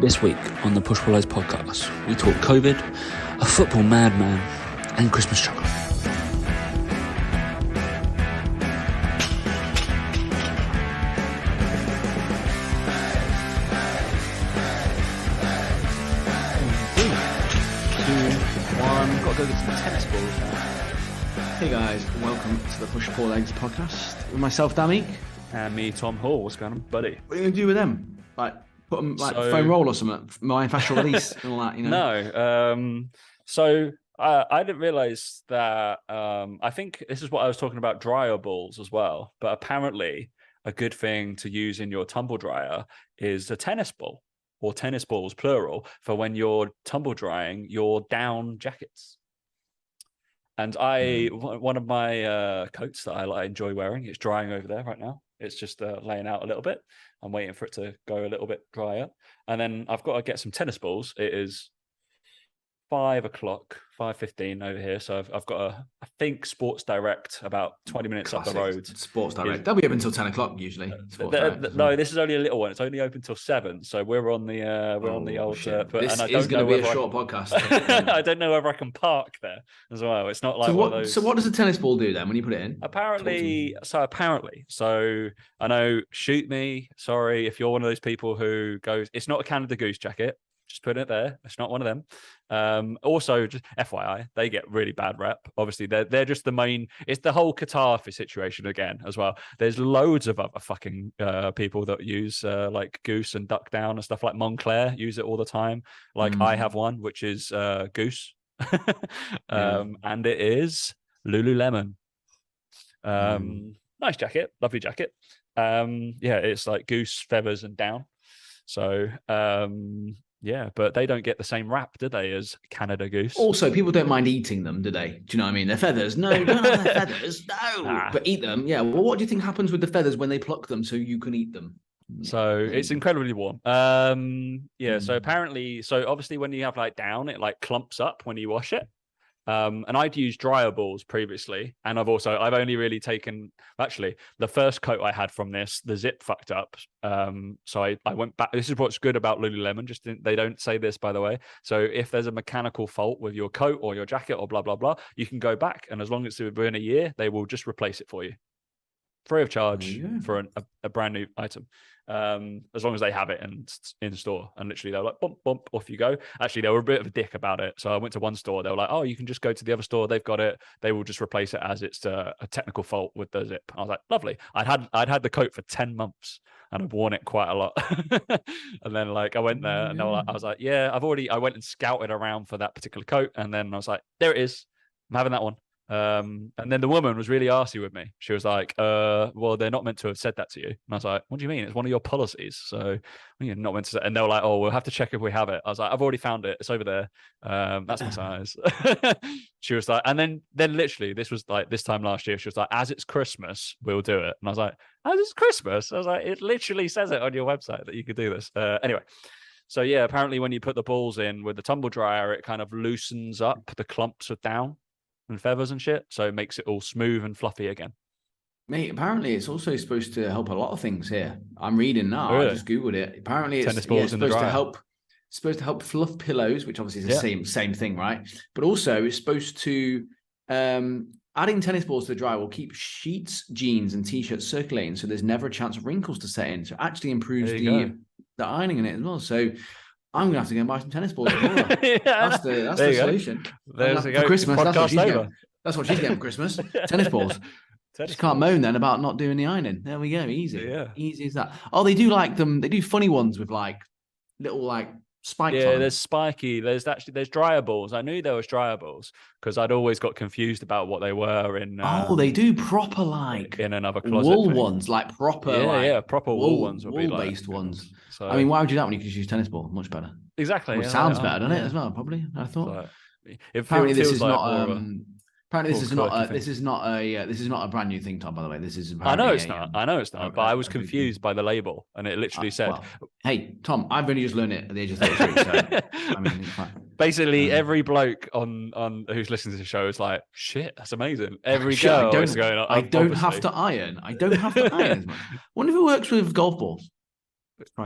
This week on the Push Pull Legs podcast, we talk COVID, a football madman, and Christmas chocolate. Got to go get some tennis balls now. Hey guys, welcome to the Push Pull Legs podcast with myself, Damik. And me, Tom Hall. What's going on, buddy? What are you going to do with them? Like, put them like foam roll or something? Myofascial release and all that, you know? No. So I didn't realize that. I think this is what I was talking about, dryer balls as well. But apparently, a good thing to use in your tumble dryer is a tennis ball, or tennis balls, plural, for when you're tumble drying your down jackets. And one of my coats that I enjoy wearing, it's drying over there right now. It's just laying out a little bit. I'm waiting for it to go a little bit drier. And then I've got to get some tennis balls. It is 5:15 over here. So I've got I think Sports Direct about 20 minutes up the road. Sports Direct. They'll be open until 10 o'clock usually. No, this is only a little one. It's only open till 7. So we're on the old. This is going to be a short podcast. I don't know whether I can park there as well. It's not like So what does a tennis ball do then when you put it in? Apparently, so I know. Shoot me. Sorry if you're one of those people who goes. It's not a Canada Goose jacket. Just putting it there. It's not one of them. Also, just FYI, they get really bad rep. Obviously, they're just the main. It's the whole Qatar situation again as well. There's loads of other fucking people that use like Goose and Duck Down and stuff like Montclair use it all the time. Like I have one which is Goose, and it is Lululemon. Nice jacket, lovely jacket. It's like Goose feathers and down. So. Yeah, but they don't get the same rap, do they, as Canada Goose? Also, people don't mind eating them, do they? Do you know what I mean? They're feathers. No, don't have their feathers. No. But eat them. Yeah. Well, what do you think happens with the feathers when they pluck them so you can eat them? So it's incredibly warm. So apparently, obviously when you have like down, it like clumps up when you wash it. And I'd used dryer balls previously, and I've only really taken, actually the first coat I had from this, the zip fucked up. So I went back. This is what's good about Lululemon. They don't say this, by the way. So if there's a mechanical fault with your coat or your jacket or blah, blah, blah, you can go back, and as long as it's within a year, they will just replace it for you. Free of charge for a brand new item. As long as they have it in store, and literally they're like bump, off you go. Actually, they were a bit of a dick about it. So I went to one store, they were like, oh, you can just go to the other store, they've got it, they will just replace it as it's a technical fault with the zip. I was like, lovely. I'd had the coat for 10 months and I've worn it quite a lot. And then like I went there and I was like, I went and scouted around for that particular coat, and then I was like, there it is, I'm having that one. And then the woman was really arsey with me. She was like, well, they're not meant to have said that to you. And I was like, what do you mean? It's one of your policies. So you're not meant to say. And they were like, oh, we'll have to check if we have it. I was like, I've already found it. It's over there. That's my size. She was like, and then literally this was like this time last year, she was like, as it's Christmas, we'll do it. And I was like, as it's Christmas? I was like, it literally says it on your website that you could do this. Anyway. So yeah, apparently when you put the balls in with the tumble dryer, it kind of loosens up the clumps of down and feathers and shit, so it makes it all smooth and fluffy again. Mate, apparently it's also supposed to help a lot of things here. I'm reading now. Really? I just googled it. Apparently it's supposed to help fluff pillows, which obviously is the same thing, right? But also it's supposed to adding tennis balls to the dryer will keep sheets, jeans, and t-shirts circulating, so there's never a chance of wrinkles to set in. So it actually improves the ironing in it as well. So I'm going to have to go and buy some tennis balls. That's the solution. For Christmas, that's what she's getting for Christmas. Tennis balls. Just can't moan then about not doing the ironing. There we go. Easy. Yeah. Easy as that. Oh, they do like them. They do funny ones with like little like spikes on them. There's spiky. There's dryer balls. I knew there was dryer balls because I'd always got confused about what they were in. They do proper like in another closet wool ones, like proper proper wool ones would be like based ones. So, I mean, why would you do that when you could use tennis ball? Much better. Exactly. Well, it sounds better, doesn't it? As well, probably. I thought. Apparently, this is not. Apparently, this is not a brand new thing, Tom. By the way, this is. I know it's not. But I was confused by the label, and it literally said, "Hey, Tom, I've only just learned it at the age of 33." So, I mean, basically, every bloke on who's listening to the show is like, "Shit, that's amazing." Every girl is going on. I don't have to iron. I don't have to iron as much. Wonder if it works with golf balls.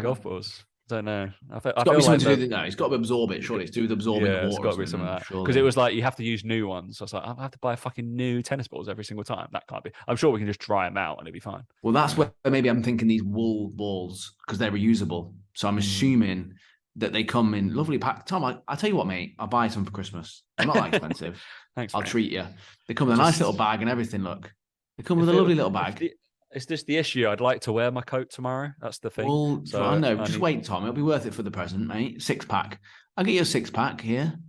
Golf balls. don't know. It's got to be something to do with it's got to absorb it. Surely it's to do with absorbing the water. It's got to be something like that. Because it was like you have to use new ones. So I was like, I have to buy fucking new tennis balls every single time. That can't be. I'm sure we can just dry them out and it'll be fine. Well, that's where maybe I'm thinking these wool balls because they're reusable. So I'm assuming that they come in lovely pack. Tom, I'll tell you what, mate. I'll buy some for Christmas. They're not that expensive. Thanks. I'll treat you. They come with a nice little bag and everything. Look, they come with a lovely little bag. It's just the issue. I'd like to wear my coat tomorrow. That's the thing. Well, so I know. Just wait, Tom. It'll be worth it for the present, mate. 6-pack. I'll get you a 6-pack here.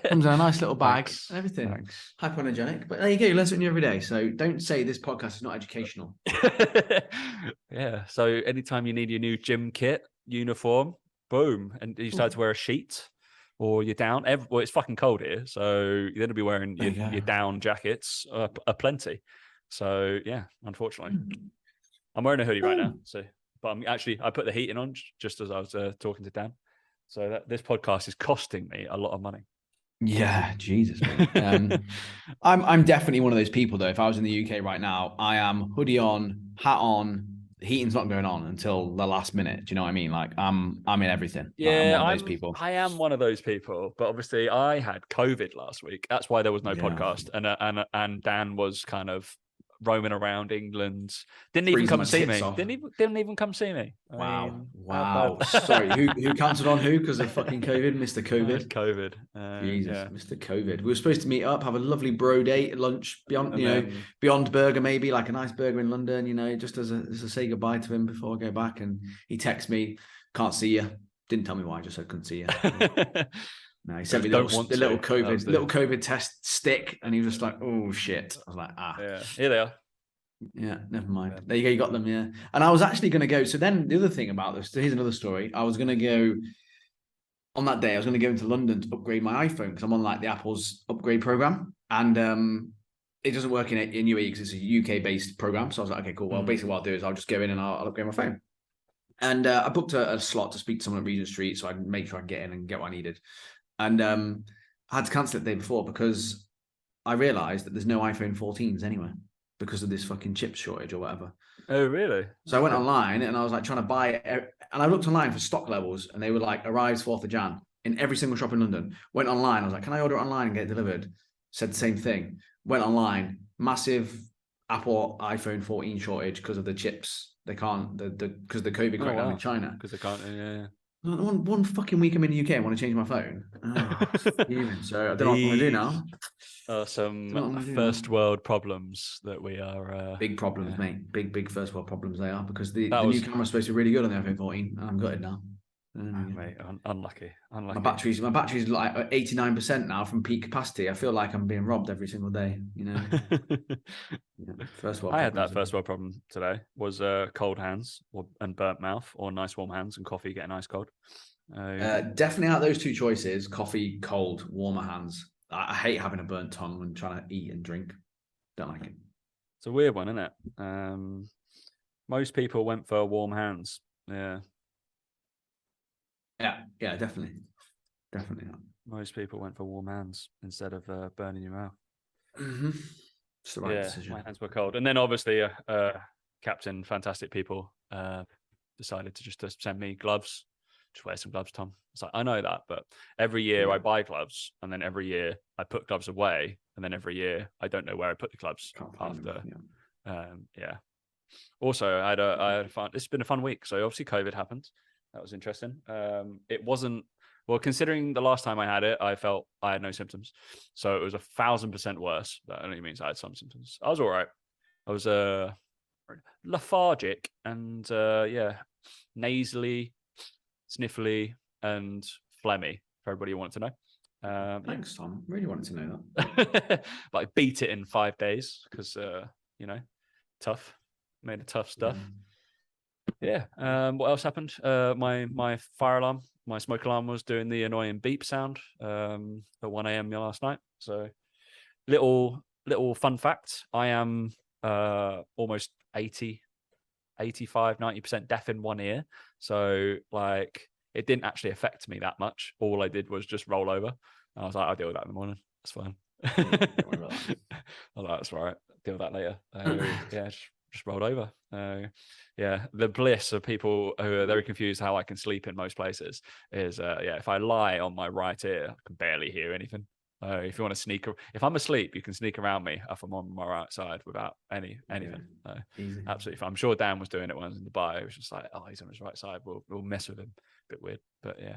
Comes in a nice little bag and everything. Thanks. Hypoallergenic. But there you go. You learn something new every day. So don't say this podcast is not educational. Yeah. So anytime you need your new gym kit, uniform, boom. And you start to wear a sheet or you're down. Well, it's fucking cold here. So you're going to be wearing your down jackets aplenty. So yeah, unfortunately, I'm wearing a hoodie right now. So, but I put the heating on just as I was talking to Dan. So this podcast is costing me a lot of money. Yeah, Jesus. I'm definitely one of those people though. If I was in the UK right now, I am hoodie on, hat on. The heating's not going on until the last minute. Do you know what I mean? Like I'm in everything. Yeah, I'm one of those people. I am one of those people. But obviously, I had COVID last week. That's why there was no podcast, and Dan was kind of roaming around England. Didn't even come see me. Didn't even come see me. Wow. Sorry, who cancelled on who because of fucking COVID? Mr. COVID. COVID. Jesus, yeah. Mr. COVID. We were supposed to meet up, have a lovely bro date, lunch beyond burger, maybe like a nice burger in London. Just as a say goodbye to him before I go back. And he texted me, "Can't see you." Didn't tell me why. Just said couldn't see you. No, he sent me the little COVID test stick, and he was just like, "Oh shit!" I was like, yeah, here they are." Yeah, never mind. Yeah. There you go, you got them. Yeah, and I was actually going to go. So then the other thing about this, here's another story. I was going to go on that day. I was going to go into London to upgrade my iPhone because I'm on like the Apple's upgrade program, and it doesn't work in UAE because it's a UK based program. So I was like, okay, cool. Well, basically what I'll do is I'll just go in and I'll upgrade my phone. And I booked a slot to speak to someone at Regent Street, so I'd make sure I get in and get what I needed. And I had to cancel it the day before because I realised that there's no iPhone 14s anywhere because of this fucking chip shortage or whatever. Oh, really? So I went online and I was like trying to buy it. And I looked online for stock levels and they were like, arrives 4th of Jan in every single shop in London. Went online. I was like, can I order it online and get it delivered? Said the same thing. Went online. Massive Apple iPhone 14 shortage because of the chips. They can't, because of the COVID crackdown in China. Because they can't, yeah. One fucking week I'm in the UK and want to change my phone. So I don't know what I'm going to do now. Some first world problems that we are... big problems, mate. Big first world problems they are because the new camera's supposed to be really good on the iPhone 14 and I'm gutted now. Mate, unlucky. My battery's like 89% now from peak capacity. I feel like I'm being robbed every single day. First world. I had that first world problem today. Was cold hands and burnt mouth, or nice warm hands and coffee getting ice cold. Definitely out of those two choices: coffee, cold, warmer hands. I hate having a burnt tongue when trying to eat and drink. Don't like it. It's a weird one, isn't it? Most people went for warm hands. Yeah. Yeah, definitely. Most people went for warm hands instead of burning your mouth. Mm-hmm. It's the right decision. My hands were cold. And then obviously Captain Fantastic People decided to just send me gloves. Just wear some gloves, Tom. It's like, I know that, but every year I buy gloves and then every year I put gloves away and then every year I don't know where I put the gloves after. Also, I had a fun, it's been a fun week. So obviously COVID happened. That was interesting. It wasn't, well, considering the last time I had it, I felt I had no symptoms. So it was 1,000% worse. That only means I had some symptoms. I was all right. I was lethargic and, nasally, sniffly, and phlegmy, for everybody who wanted to know. Thanks, Tom. Really wanted to know that. But I beat it in 5 days because, tough. Made a tough stuff. Yeah. What else happened? My fire alarm, my smoke alarm was doing the annoying beep sound at 1 a.m. last night. So little fun fact. I am almost 80, 85, 90% deaf in one ear. So like it didn't actually affect me that much. All I did was just roll over. And I was like, I'll deal with that in the morning. That's fine. I was like, that's all right. Deal with that later. Just just rolled over. Yeah, the bliss of people who are very confused how I can sleep in most places is, if I lie on my right ear, I can barely hear anything. If you want to sneak, if I'm asleep, you can sneak around me if I'm on my right side without anything. Easy. Absolutely fine. I'm sure Dan was doing it once in Dubai. It was just like, oh, he's on his right side. We'll mess with him. Bit weird, but yeah.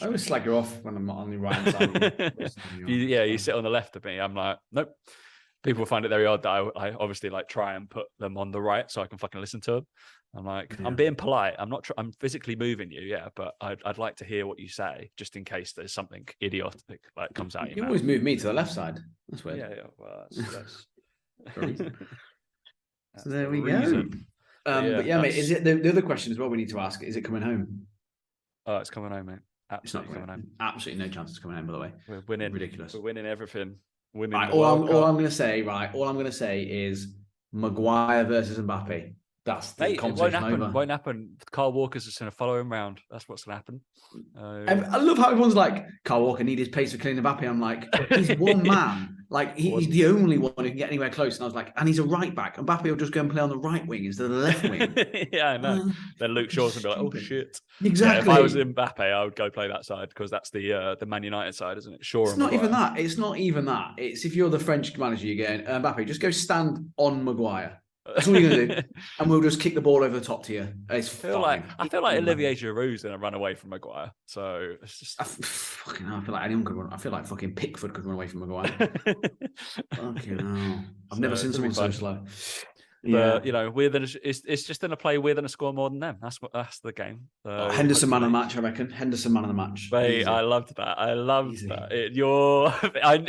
I always slag you off when I'm not on the right side. You sit on the left of me. I'm like, nope. People find it very odd that I obviously like try and put them on the right so I can fucking listen to them. I'm like, I'm being polite. I'm not. I'm physically moving you, but I'd like to hear what you say, just in case there's something idiotic like comes out. You always move me to the left side. That's weird. Yeah. Well, that's so there we go. But yeah, mate. Is it the other question as well? We need to ask: is it coming home? Oh, it's coming home, mate. Absolutely coming home. Absolutely no chance it's coming home. By the way, we're winning. Ridiculous. We're winning everything. Right, all I'm going to say is Maguire versus Mbappe. That's the conversation. It won't happen. Kyle Walker's just going to follow him round. That's what's going to happen. I love how everyone's like, Kyle Walker need his pace for killing Mbappe. I'm like, he's one man. Like he's the only one who can get anywhere close. And I was like, and he's a right back. Mbappe will just go and play on the right wing instead of the left wing. Yeah, I know. Then Luke Shaw's gonna be like, oh shit. Exactly. Yeah, if I was Mbappe, I would go play that side because that's the Man United side, isn't it? Sure. It's not even that. It's not even that. It's if you're the French manager, you're going, Mbappe, just go stand on Maguire. That's all you're gonna do, and we'll just kick the ball over the top to you. I feel like Olivier Giroud's gonna run away from Maguire. So it's just I feel like anyone could run. I feel like fucking Pickford could run away from Maguire. Fucking hell! I've never seen someone so slow. But it's just in a play we're going to score more than them. That's the game. Henderson man of the match, I reckon. Henderson man of the match. Mate, I loved that. I loved that.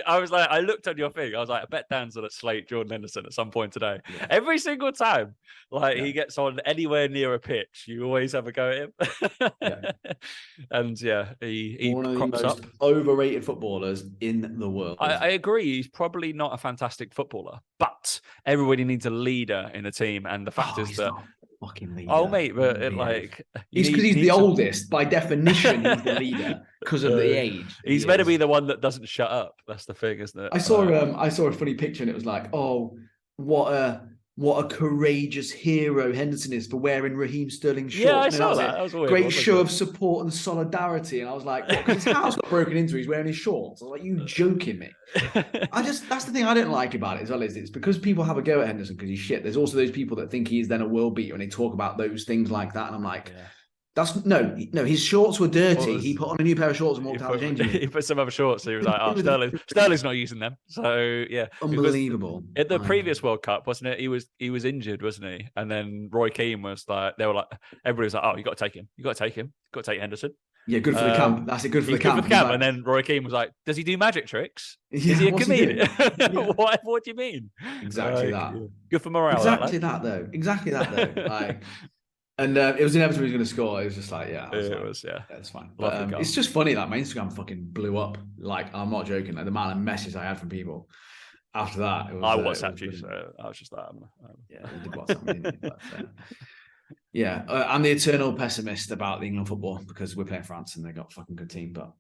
I was like, I looked at your thing. I was like, I bet Dan's going to slate Jordan Henderson at some point today. Yeah. Every single time, he gets on anywhere near a pitch, you always have a go at him. Yeah. And he one of the most up. Overrated footballers in the world. I agree. He's probably not a fantastic footballer, but everybody needs a leader in a team, and the fact is that fucking leader. Oh mate, but he's because he's the oldest. By definition, he's the leader because of the age. He's meant to be the one that doesn't shut up. That's the thing, isn't it? I saw a funny picture, and it was like, oh, what a courageous hero Henderson is for wearing Raheem Sterling's shorts. Yeah, I saw that. That was weird. Great show of support and solidarity. And I was like, his house got broken into. He's wearing his shorts. I was like, you joking me? That's the thing I don't like about it as well, is it's because people have a go at Henderson because he's shit. There's also those people that think he's then a world beater and they talk about those things like that. And I'm like, that's no, his shorts were dirty. He put on a new pair of shorts and walked out of the changing room. He put some other shorts. So he was like, oh, Sterling's not using them. So yeah. Unbelievable. At the previous World Cup, wasn't it? He was injured, wasn't he? And then Roy Keane was like, everybody was like, oh, you got to take him. You got to take him. You got to take Henderson. Yeah, good for the camp. That's it. Good for the camp. Like, and then Roy Keane was like, does he do magic tricks? Yeah, is he a comedian? What do you mean? Exactly that. Good for morale. Exactly that though. Like, and it was inevitable he was going to score. It was just like, it's fine. But, it's just funny that my Instagram fucking blew up. Like, I'm not joking. Like the amount of messages I had from people after that. I WhatsApped you, so I was just like, I did WhatsApp me, didn't you? But, I'm the eternal pessimist about the England football because we're playing France and they got a fucking good team. But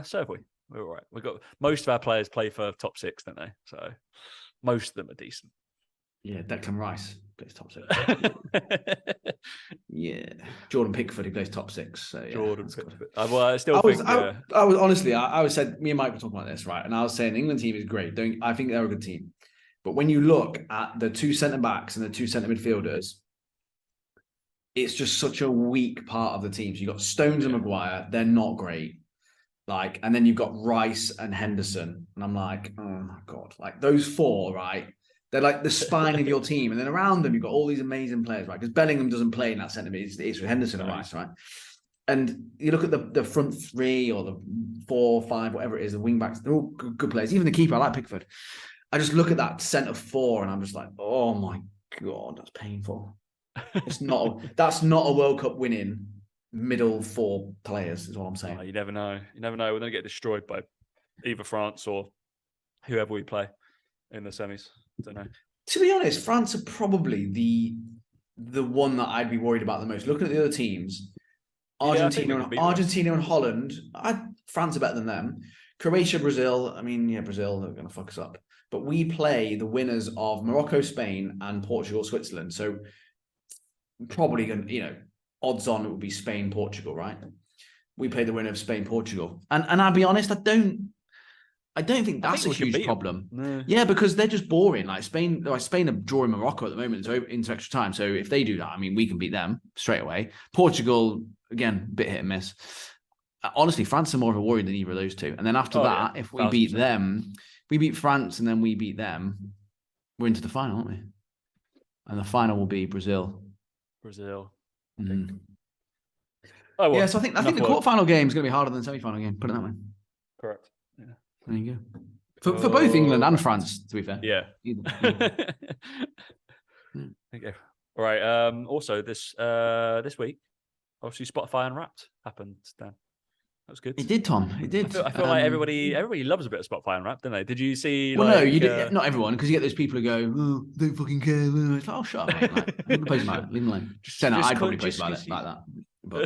so have we. We're all right. We got most of our players play for top six, don't they? So most of them are decent. Yeah, Declan Rice plays top six. Jordan Pickford, he plays top six. So Jordan Pickford. I said, me and Mike were talking about this, right? And I was saying the England team is great. I think they're a good team. But when you look at the two centre backs and the two centre midfielders, it's just such a weak part of the team. So you've got Stones and Maguire, they're not great. Like, and then you've got Rice and Henderson. And I'm like, oh my God. Like those four, right? They're like the spine of your team. And then around them, you've got all these amazing players, right? Because Bellingham doesn't play in that centre mid. It's with Henderson and Rice, right? And you look at the front three or the 4, 5, whatever it is, the wing backs, they're all good players. Even the keeper, I like Pickford. I just look at that centre four and I'm just like, oh my God, that's painful. That's not a World Cup winning middle four players, is all I'm saying. You never know. We're going to get destroyed by either France or whoever we play in the semis. I don't know. To be honest, France are probably the one that I'd be worried about the most. Looking at the other teams, Argentina and Holland, France are better than them Croatia, Brazil. I mean, yeah, Brazil are going to fuck us up. But we play the winners of Morocco, Spain, and Portugal, Switzerland. So probably going to, odds on it would be Spain, Portugal, right? We play the winner of Spain, Portugal. And I'll be honest, I don't think that's a huge problem. No. Yeah, because they're just boring. Like Spain are drawing Morocco at the moment, so into extra time. So if they do that, I mean, we can beat them straight away. Portugal, again, bit hit and miss. Honestly, France are more of a worry than either of those two. And then after that, if we beat them, we beat France and then we beat them, we're into the final, aren't we? And the final will be Brazil. Mm. Oh, well, yeah, so I think the quarterfinal game is going to be harder than the semi-final game. Put it that way. Correct. Yeah. There you go. For both England and France, to be fair. Yeah. Okay. All right. Also, this week, obviously, Spotify Unwrapped happened, Dan. That was good. It did, Tom. It did. I feel like everybody loves a bit of Spotify Unwrapped, don't they? Did you see? Well, no, you did. Not everyone, because you get those people who go, "Oh, don't fucking care." It's like, "Oh, shut up, mate. Like, leave them alone. Leave them alone." I'd probably post about it like that. But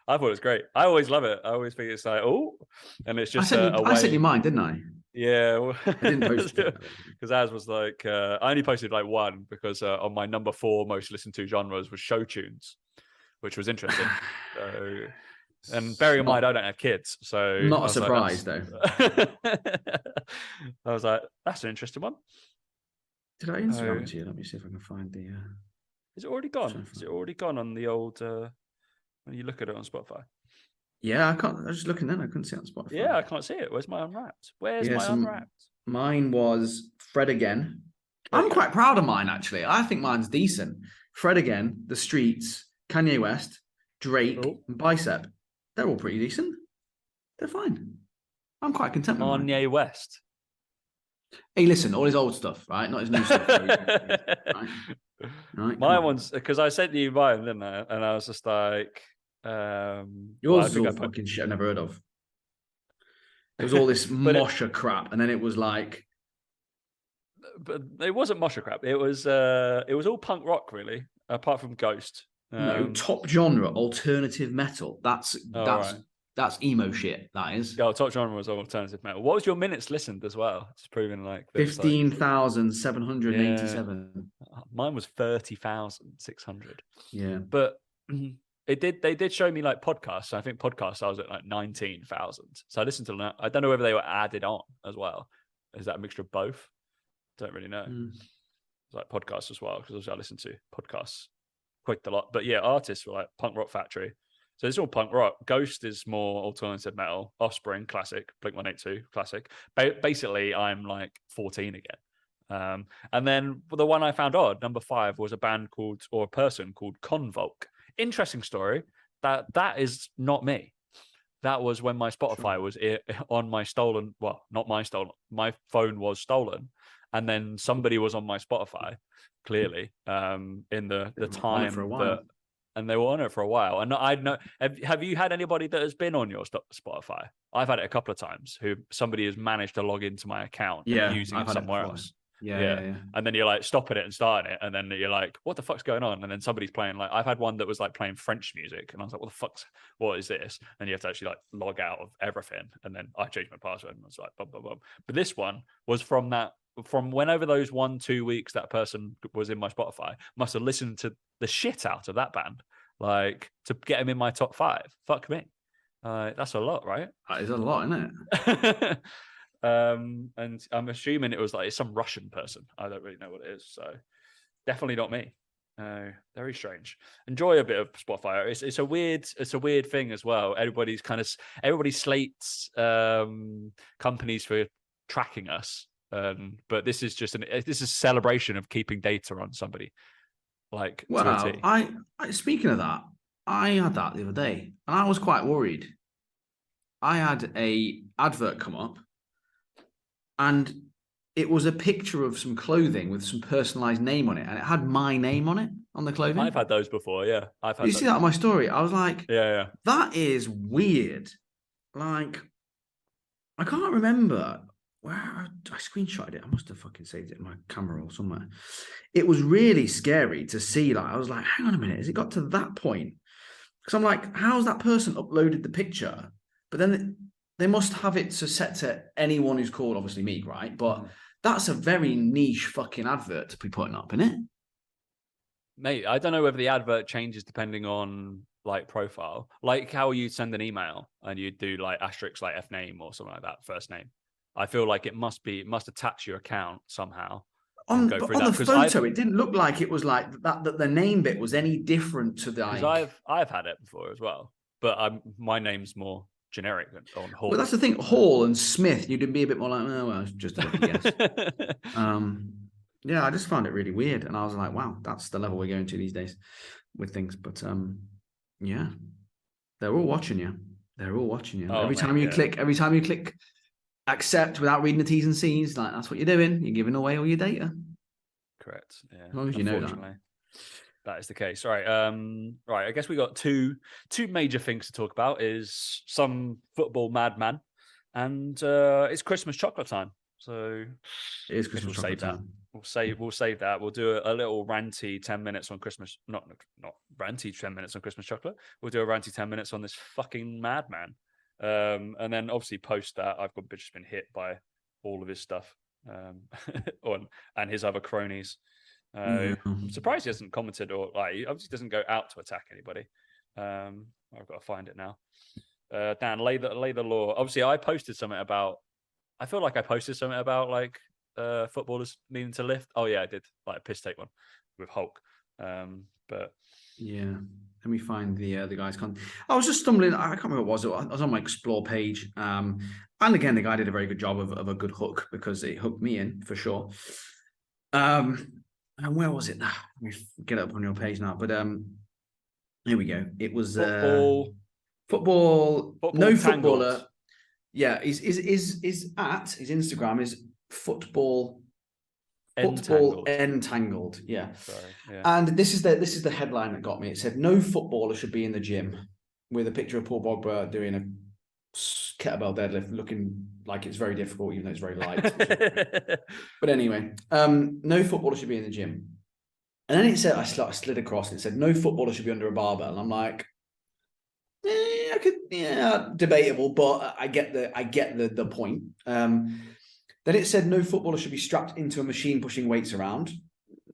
I thought it was great. I always love it. I always think it's like, oh, and it's just I sent you mine, didn't I? Yeah, well, I didn't post it because Az was like, I only posted like one because on my number 4 most listened to genres was show tunes, which was interesting. And bearing in mind, I don't have kids, so not a surprise though. I was like, that's an interesting one. Did I Instagram it to you? Let me see if I can find the. Is it already gone? Is it already gone on the old? When you look at it on Spotify. Yeah, I can't. I was just looking then. I couldn't see it on Spotify. Yeah, I can't see it. Where's my Unwrapped? Unwrapped? Mine was Fred Again. I'm quite proud of mine, actually. I think mine's decent. Fred Again, The Streets, Kanye West, Drake, and Bicep. They're all pretty decent. They're fine. I'm quite content with mine. Kanye West. Hey, listen, all his old stuff, right? Not his new stuff. Right, my one's because I sent you mine, didn't I? And I was just like, yours is all fucking shit I've never heard of. It was all this mosher crap, and then it was like, but it wasn't mosher crap. It was all punk rock, really, apart from Ghost. No, top genre alternative metal. That's emo shit. That is. Yeah, top genre was alternative metal. What was your minutes listened as well? It's proving like 15,787. Mine was 30,600. Yeah, but they did show me like podcasts. So I think podcasts I was at like 19,000. So I listened to them. I don't know whether they were added on as well. Is that a mixture of both? Don't really know. It's like podcasts as well because I listen to podcasts quite a lot. But yeah, artists were like Punk Rock Factory. So it's all punk rock. Ghost is more alternative metal. Offspring, classic. Blink-182, classic. Basically, I'm like 14 again. And then the one I found odd, number 5, was a person called Convolk. Interesting story. That is not me. That was when my Spotify was on my stolen. Well, not my stolen. My phone was stolen, and then somebody was on my Spotify. Clearly, in the time that. And they were on it for a while. And I know, have you had anybody that has been on your Spotify? I've had it a couple of times. Who somebody has managed to log into my account using it somewhere else. Yeah. And then you're like stopping it and starting it, and then you're like, "What the fuck's going on?" And then somebody's playing like I've had one that was like playing French music, and I was like, what is this?" And you have to actually like log out of everything, and then I changed my password, and I was like, bum, bum, bum. But this one was from whenever those 1-2 weeks that person was in my Spotify, must have listened to the shit out of that band, like to get him in my top 5. Fuck me. That's a lot, right? That is a lot, isn't it? And I'm assuming it's some Russian person. I don't really know what it is. So definitely not me. Very strange. Enjoy a bit of Spotify. It's a weird thing as well. Everybody slates companies for tracking us. But this is just this is a celebration of keeping data on somebody. Like, well, I speaking of that, I had that the other day, and I was quite worried. I had a advert come up, and it was a picture of some clothing with some personalized name on it, and it had my name on it on the clothing. I've had those before, yeah. You see that on my story? I was like, yeah, that is weird. Like, I can't remember. Where I screenshotted it. I must have fucking saved it in my camera or somewhere. It was really scary to see. Like, I was like, hang on a minute, has it got to that point? Because I'm like, how's that person uploaded the picture? But then they must have it set to anyone who's called, obviously me, right? But that's a very niche fucking advert to be putting up, isn't it? Mate, I don't know whether the advert changes depending on like profile, like how you send an email and you do like asterisk like F name or something like that, first name. I feel like it must attach your account somehow. On the photo, it didn't look like it was like that the name bit was any different to the. Because I've had it before as well, but my name's more generic on Hall. Well, that's the thing. Hall and Smith, you'd be a bit more like, oh, well, just a guess. Yeah, I just found it really weird, and I was like, wow, that's the level we're going to these days with things. But yeah, they're all watching you. They're all watching you. Oh, every time you click accept without reading the T's and C's, like that's what you're doing. You're giving away all your data. Correct. Yeah. As long as you know that. That is the case. Right. Right. I guess we got two major things to talk about. Is some football madman, and it's Christmas chocolate time. So it is Christmas chocolate time. We'll save that. We'll do a little ranty 10 minutes on Christmas. Not ranty 10 minutes on Christmas chocolate. We'll do a ranty 10 minutes on this fucking madman. And then obviously post that, I've just been hit by all of his stuff and his other cronies. I'm surprised he hasn't commented or like he obviously doesn't go out to attack anybody. I've got to find it now. Dan, lay the law. Obviously, I posted something about. I feel like I posted something about like footballers needing to lift. Oh yeah, I did like a piss take one with Hulk. But yeah. Let me find the guy's content. I was just stumbling. I can't remember what it was. I was on my explore page. And again, the guy did a very good job of a good hook because it hooked me in for sure. And where was it? Let me get it up on your page now. But here we go. It was football. No footballer. Yeah, his Instagram is football entangled. Yeah. Sorry. Yeah. And this is the headline that got me. It said, no footballer should be in the gym, with a picture of Paul Pogba doing a kettlebell deadlift, looking like it's very difficult, even though it's very light. But anyway, no footballer should be in the gym. And then it said, I slid across and it said, no footballer should be under a barbell. And I'm like, debatable, but I get the point. Then it said no footballer should be strapped into a machine pushing weights around.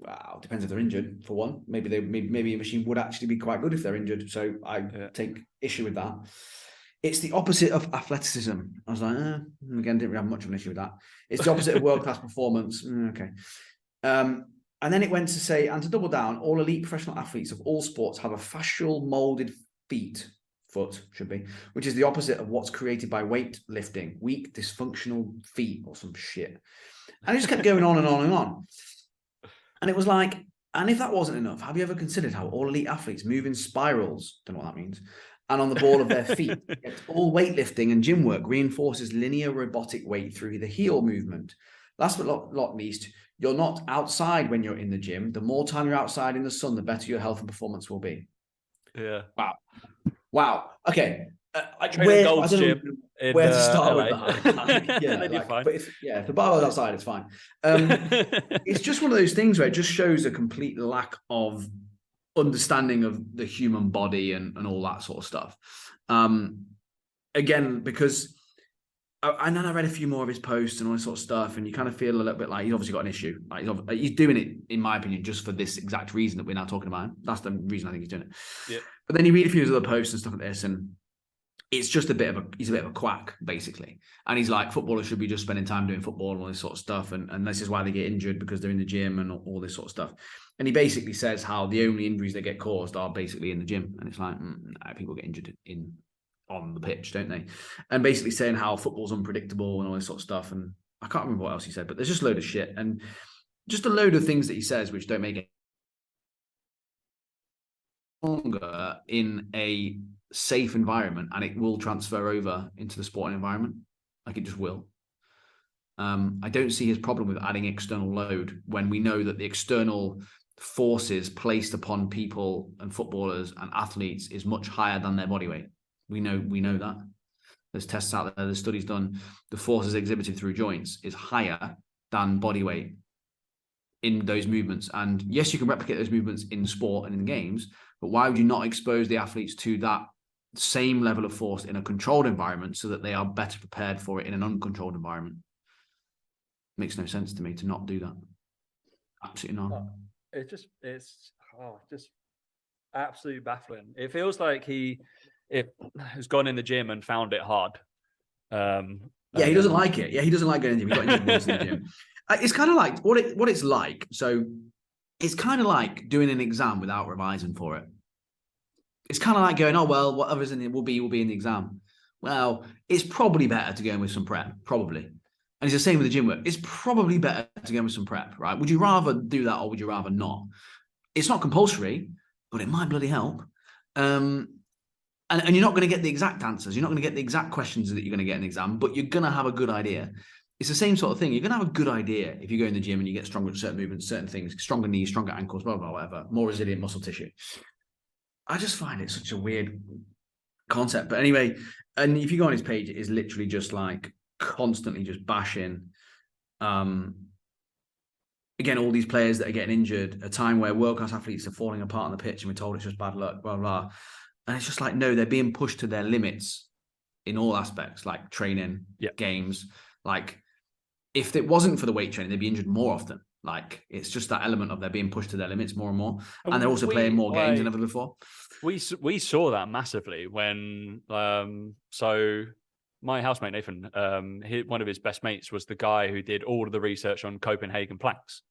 Wow, depends if they're injured, for one. Maybe a machine would actually be quite good if they're injured. So I take issue with that. It's the opposite of athleticism. I was like, again, didn't really have much of an issue with that. It's the opposite of world-class performance. Okay. And then it went to say, and to double down, all elite professional athletes of all sports have a fascial molded foot should be, which is the opposite of what's created by weightlifting, weak, dysfunctional feet or some shit. And it just kept going on and on and on. And it was like, and if that wasn't enough, have you ever considered how all elite athletes move in spirals? Don't know what that means. And on the ball of their feet. All weightlifting and gym work reinforces linear robotic weight through the heel movement. Last but not least, you're not outside when you're in the gym. The more time you're outside in the sun, the better your health and performance will be. Yeah. Wow. Okay. Where to start with that? If the barbell's outside, it's fine. It's just one of those things where it just shows a complete lack of understanding of the human body and all that sort of stuff. Again, because and then I read a few more of his posts and all this sort of stuff, and you kind of feel a little bit like he's obviously got an issue. Like he's doing it, in my opinion, just for this exact reason that we're now talking about. That's the reason I think he's doing it. Yeah. But then you read a few of his other posts and stuff like this, and it's just he's a bit of a quack, basically. And he's like, footballers should be just spending time doing football and all this sort of stuff. And this is why they get injured, because they're in the gym and all this sort of stuff. And he basically says how the only injuries that get caused are basically in the gym. And it's like, people get injured on the pitch, don't they? And basically saying how football's unpredictable and all this sort of stuff. And I can't remember what else he said, but there's just a load of shit. And just a load of things that he says which don't make it longer in a safe environment, and it will transfer over into the sporting environment. Like it just will. I don't see his problem with adding external load when we know that the external forces placed upon people and footballers and athletes is much higher than their body weight. We know that. There's tests out there, there's studies done. The forces exhibited through joints is higher than body weight in those movements. And yes, you can replicate those movements in sport and in games, but why would you not expose the athletes to that same level of force in a controlled environment so that they are better prepared for it in an uncontrolled environment. Makes no sense to me to not do that. Absolutely not. It's just absolutely baffling. It feels like he has gone in the gym and found it hard. He doesn't like it. Yeah, he doesn't like going to the gym. He got injured once in the gym. It's kind of like what it's like. So it's kind of like doing an exam without revising for it. It's kind of like going, oh, well, whatever's in it will be in the exam. Well, it's probably better to go in with some prep, probably. And it's the same with the gym work. It's probably better to go in with some prep, right? Would you rather do that or would you rather not? It's not compulsory, but it might bloody help. And you're not going to get the exact answers. You're not going to get the exact questions that you're going to get in the exam, but you're going to have a good idea. It's the same sort of thing. You're going to have a good idea if you go in the gym and you get stronger at certain movements, certain things, stronger knees, stronger ankles, blah, blah, whatever, more resilient muscle tissue. I just find it such a weird concept. But anyway, and if you go on his page, it is literally just like constantly just bashing. Again, all these players that are getting injured, a time where world-class athletes are falling apart on the pitch and we're told it's just bad luck, blah, blah. And it's just like, no, they're being pushed to their limits in all aspects, like training, games. Like, if it wasn't for the weight training, they'd be injured more often. Like, it's just that element of they're being pushed to their limits more and more. And they're also playing more games than ever before. We saw that massively when, so my housemate, Nathan, one of his best mates was the guy who did all of the research on Copenhagen planks.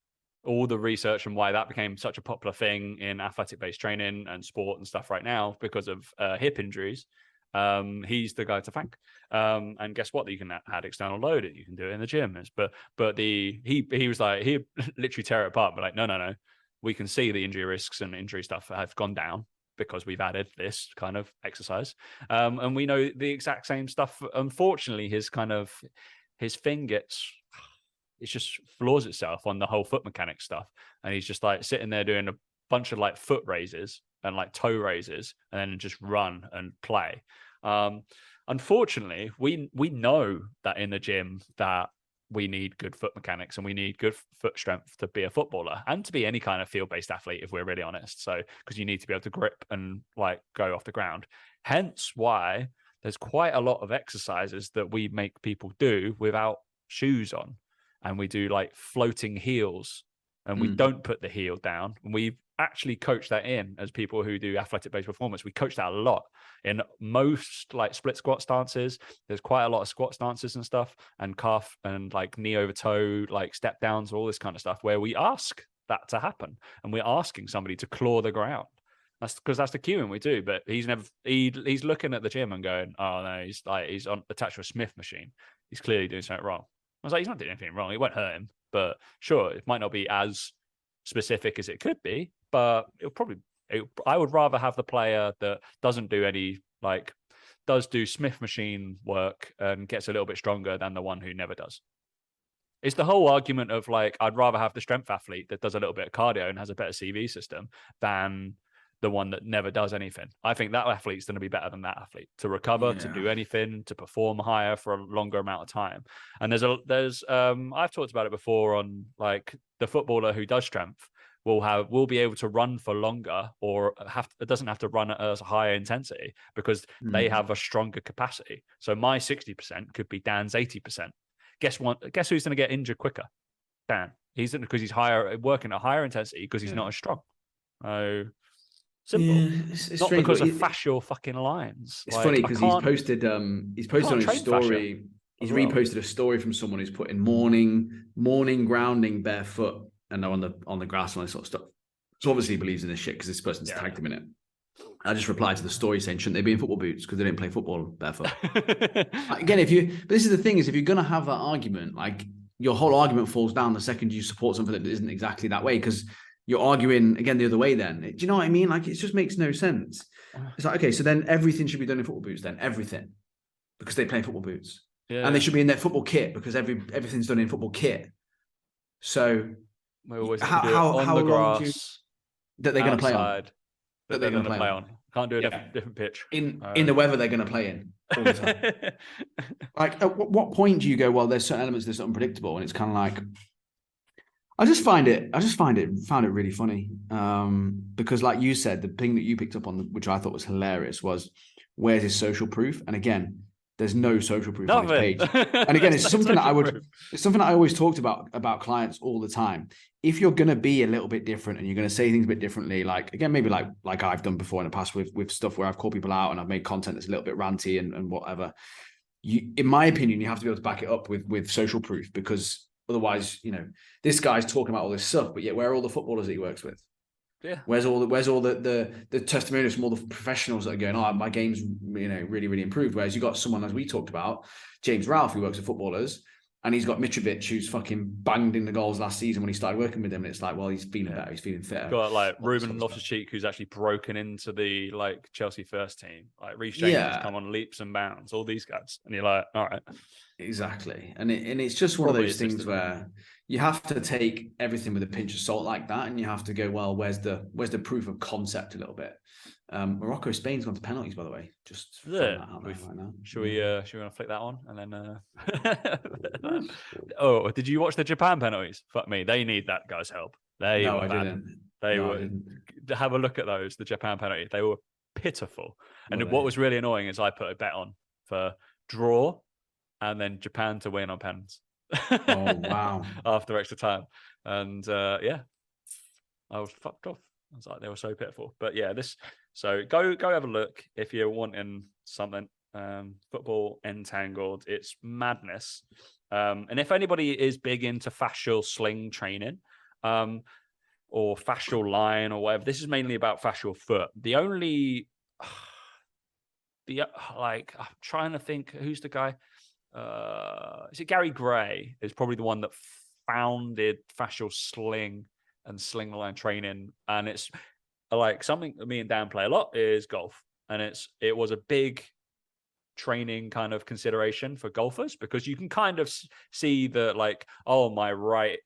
All the research and why that became such a popular thing in athletic-based training and sport and stuff right now because of hip injuries. He's the guy to thank. And guess what? You can add external load and you can do it in the gym. But he was like, he literally tear it apart, but like, no. We can see the injury risks and injury stuff have gone down because we've added this kind of exercise. And we know the exact same stuff. Unfortunately, his thing it just floors itself on the whole foot mechanics stuff. And he's just like sitting there doing a bunch of like foot raises and like toe raises and then just run and play. Unfortunately, we know that in the gym that we need good foot mechanics and we need good foot strength to be a footballer and to be any kind of field-based athlete, if we're really honest. So, because you need to be able to grip and like go off the ground. Hence why there's quite a lot of exercises that we make people do without shoes on. And we do like floating heels and we don't put the heel down. And we actually coach that in as people who do athletic-based performance. We coach that a lot in most like split squat stances. There's quite a lot of squat stances and stuff and calf and like knee over toe, like step downs, all this kind of stuff where we ask that to happen. And we're asking somebody to claw the ground. That's because that's the cueing we do. But he's looking at the gym and going, oh no, he's attached to a Smith machine. He's clearly doing something wrong. I was like, he's not doing anything wrong. It won't hurt him. But sure, it might not be as specific as it could be, but I would rather have the player that doesn't do any, like, does do Smith machine work and gets a little bit stronger than the one who never does. It's the whole argument of like, I'd rather have the strength athlete that does a little bit of cardio and has a better CV system than the one that never does anything. I think that athlete's going to be better than that athlete to recover, to do anything, to perform higher for a longer amount of time. And there's I've talked about it before on like the footballer who does strength will be able to run for longer or doesn't have to run at a higher intensity because they have a stronger capacity. So my 60% could be Dan's 80%. Guess who's going to get injured quicker? Dan. Because he's working at a higher intensity because he's not as strong. Simple. Yeah, it's not strange, because of fascial fucking lines. It's funny because he's posted on his story. He's reposted a story from someone who's put in morning grounding barefoot and on the grass and all this sort of stuff. So obviously he believes in this shit because this person's tagged him in it. I just replied to the story saying, shouldn't they be in football boots because they didn't play football barefoot? Again, but this is the thing, is if you're going to have that argument, like your whole argument falls down the second you support something that isn't exactly that way, because you're arguing again the other way then. Do you know what I mean? Like, it just makes no sense. It's like, okay, so then everything should be done in football boots then, everything, because they play in football boots. Yeah. And they should be in their football kit because everything's done in football kit. So how the grass that they're going to play on? That they're going to play on. Can't do a different pitch. In the weather they're going to play in all the time. Like, at what point do you go, well, there's certain elements that's unpredictable, and it's kind of like, I found it really funny. Because like you said, the thing that you picked up on, which I thought was hilarious, was where's his social proof? And again, there's no social proof on his page. Nothing. And again, it's no something that social proof. it's something that I always talked about clients all the time. If you're going to be a little bit different and you're going to say things a bit differently, like, again, maybe like I've done before in the past with stuff where I've called people out and I've made content that's a little bit ranty and whatever. In my opinion, you have to be able to back it up with social proof, because otherwise, this guy's talking about all this stuff, but yet where are all the footballers that he works with? Yeah. Where's all the testimonials from all the professionals that are going, oh, my game's really, really improved. Whereas you got someone, as we talked about, James Ralph, who works with footballers, and he's got Mitrovic, who's fucking banged in the goals last season when he started working with him. And it's like, well, he's feeling better, he's feeling fitter. Got like Ruben Loftus-Cheek, who's actually broken into the Chelsea first team. Like Reece James has come on leaps and bounds. All these guys, and you're like, all right, exactly. And it's just one of those things where you have to take everything with a pinch of salt like that, and you have to go, well, where's the proof of concept a little bit? Morocco, Spain's gone to penalties, by the way. Just that out there right now. Should we flick that on and then? Oh, did you watch the Japan penalties? Fuck me, they need that guy's help. I didn't. Have a look at those. The Japan penalties, they were pitiful. And what was really annoying is I put a bet on for draw and then Japan to win on pens. Oh wow! After extra time, and I was fucked off. I was like, they were so pitiful. But yeah, so go have a look if you're wanting something. Football Entangled, it's madness. And if anybody is big into fascial sling training, or fascial line or whatever, this is mainly about fascial foot. I'm trying to think, who's the guy? Is it Gary Gray? Is probably the one that founded fascial sling and sling line training, and it's like something that me and Dan play a lot is golf, and it was a big training kind of consideration for golfers, because you can kind of see that, like, oh, my right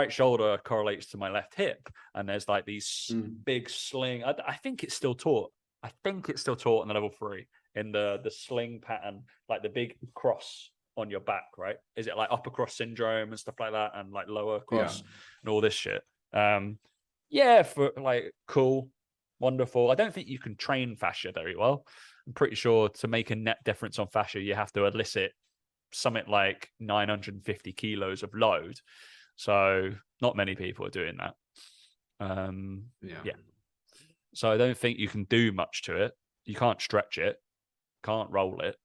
shoulder correlates to my left hip, and there's like these big sling. I think it's still taught. I think it's still taught in the level 3 in the sling pattern, like the big cross on your back, right? Is it like upper cross syndrome and stuff like that, and like lower cross and all this shit? For like cool, wonderful. I don't think you can train fascia very well. I'm pretty sure to make a net difference on fascia, you have to elicit something like 950 kilos of load. So not many people are doing that. So I don't think you can do much to it. You can't stretch it, can't roll it.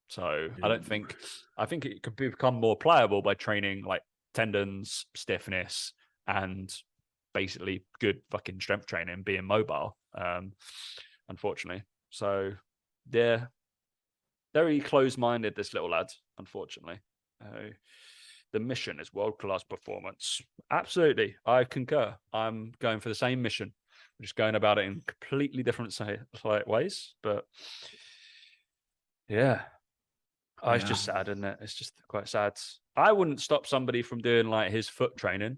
So I think it could become more pliable by training like tendons, stiffness, and basically good fucking strength training, being mobile, unfortunately. So they're very close-minded, this little lad, unfortunately. The mission is world-class performance. Absolutely, I concur. I'm going for the same mission. I'm just going about it in completely different ways. But yeah. It's just sad, isn't it? It's just quite sad. I wouldn't stop somebody from doing like his foot training.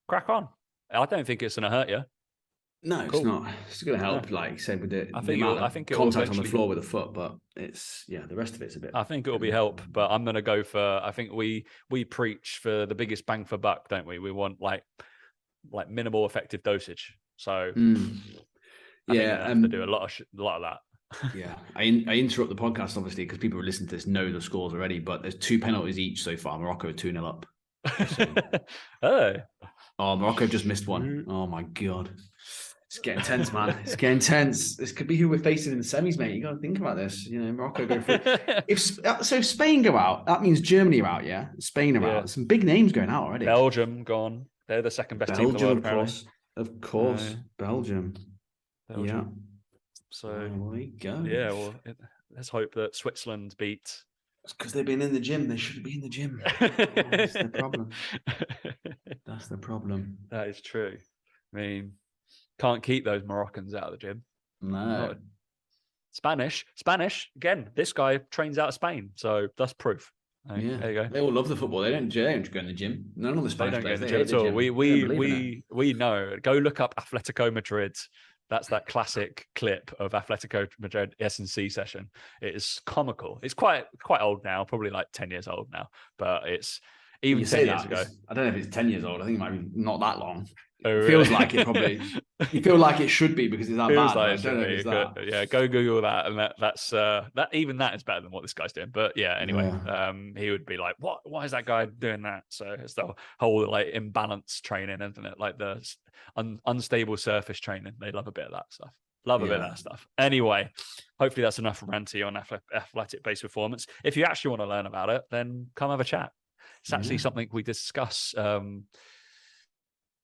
Crack on. I don't think it's going to hurt you. No, it's not. It's going to help, like you said, with the contact on the floor with the foot, but it's the rest of it's a bit. I think it will be help, but I'm going to go for. I think we preach for the biggest bang for buck, don't we? We want like minimal effective dosage. So I think you have to do a lot of that. Yeah, I interrupt the podcast obviously because people who listen to this know the scores already, but there's 2 penalties each so far. Morocco are 2-0 up. So. Oh, Morocco just missed one. Oh my god, it's getting tense, man. It's getting tense. This could be who we're facing in the semis, mate. You got to think about this. Morocco go for it. If Spain go out, that means Germany are out. Yeah, Spain are out. Some big names going out already. Belgium gone. They're the second best team in the world, apparently. Of course, Belgium. Yeah. So there you go. Yeah, well, let's hope that Switzerland beat. It's because they've been in the gym. They shouldn't be in the gym. That's the problem. That's the problem. That is true. I mean, can't keep those Moroccans out of the gym. No. Spanish. Again, this guy trains out of Spain, so that's proof. There you go. They all love the football. They don't go in the gym. None of the Spanish players go in the gym at all. We know. Go look up Atletico Madrid. That's that classic clip of Atletico Madrid S&C session. It is comical. It's quite old now, probably like 10 years old now, but it's even 10 years ago. I don't know if it's 10 years old. I think it might be not that long. Oh, really? Feels like it probably. You feel like it should be because it's that Feels bad. like I don't know if it's that. Yeah, go Google that, and that's that. Even that is better than what this guy's doing. But yeah, anyway, he would be like, "What? Why is that guy doing that?" So it's the whole like imbalance training, isn't it? Like the unstable surface training. They love a bit of that stuff. Love a bit of that stuff. Anyway, hopefully that's enough ranty on athletic-based performance. If you actually want to learn about it, then come have a chat. It's actually something we discuss.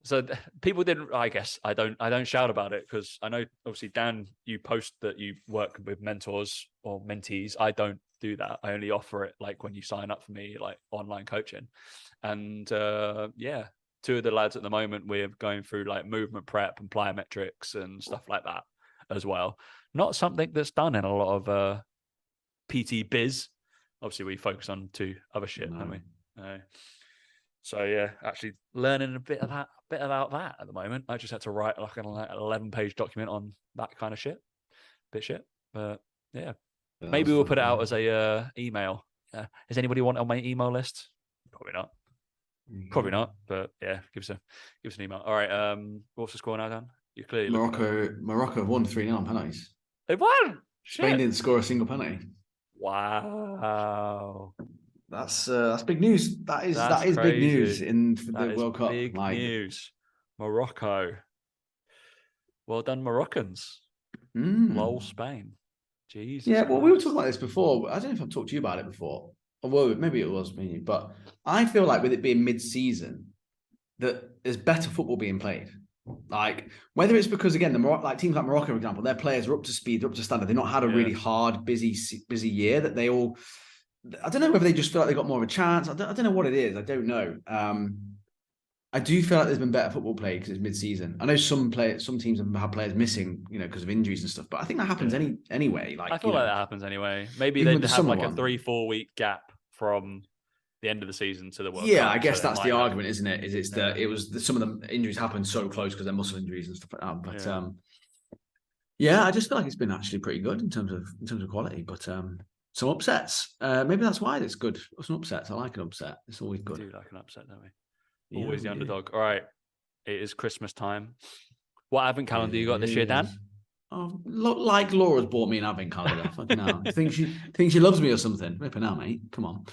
So people didn't. I guess I don't shout about it because I know obviously Dan, you post that you work with mentors or mentees. I don't do that. I only offer it like when you sign up for me, like online coaching. And two of the lads at the moment, we're going through like movement prep and plyometrics and stuff like that as well. Not something that's done in a lot of PT biz. Obviously, we focus on other shit, don't we? So yeah, actually learning a bit about that at the moment. I just had to write like an 11-page document on that kind of shit. But yeah, maybe we'll put it out as a email. Does anybody want on my email list? Probably not. But yeah, give us an email. All right. What's the score now, Dan? You clearly Morocco won 3-0 on penalties. They won. Spain didn't score a single penalty. Wow. That's big news. That is big news in the World Cup. Big news. Morocco. Well done, Moroccans. Lol, Spain. Jesus. Yeah, well, we were talking about this before. I don't know if I've talked to you about it before. Well, maybe it was me, but I feel like with it being mid-season, that there's better football being played. Like whether it's because again, like teams like Morocco, for example, their players are up to speed, they're up to standard. They've not had a really hard, busy year that they all. I don't know whether they just feel like they got more of a chance. I don't know what it is. I don't know. I do feel like there's been better football played because it's mid-season. I know some teams have had players missing, because of injuries and stuff. But I think that happens anyway. Like I feel like that happens anyway. Maybe they'd have like a 3-4 week gap from the end of the season to the World Cup. Yeah, I guess that's the argument, isn't it? Some of the injuries happened so close because they're muscle injuries and stuff like that. But I just feel like it's been actually pretty good in terms of quality. But some upsets. Maybe that's why it's good. Some upsets. I like an upset. It's always good. We do like an upset, don't we? Always the underdog. All right. It is Christmas time. What advent calendar you got this year, Dan? Oh, like Laura's bought me an advent calendar. Fucking hell. Think she loves me or something? Ripping out, mate. Come on.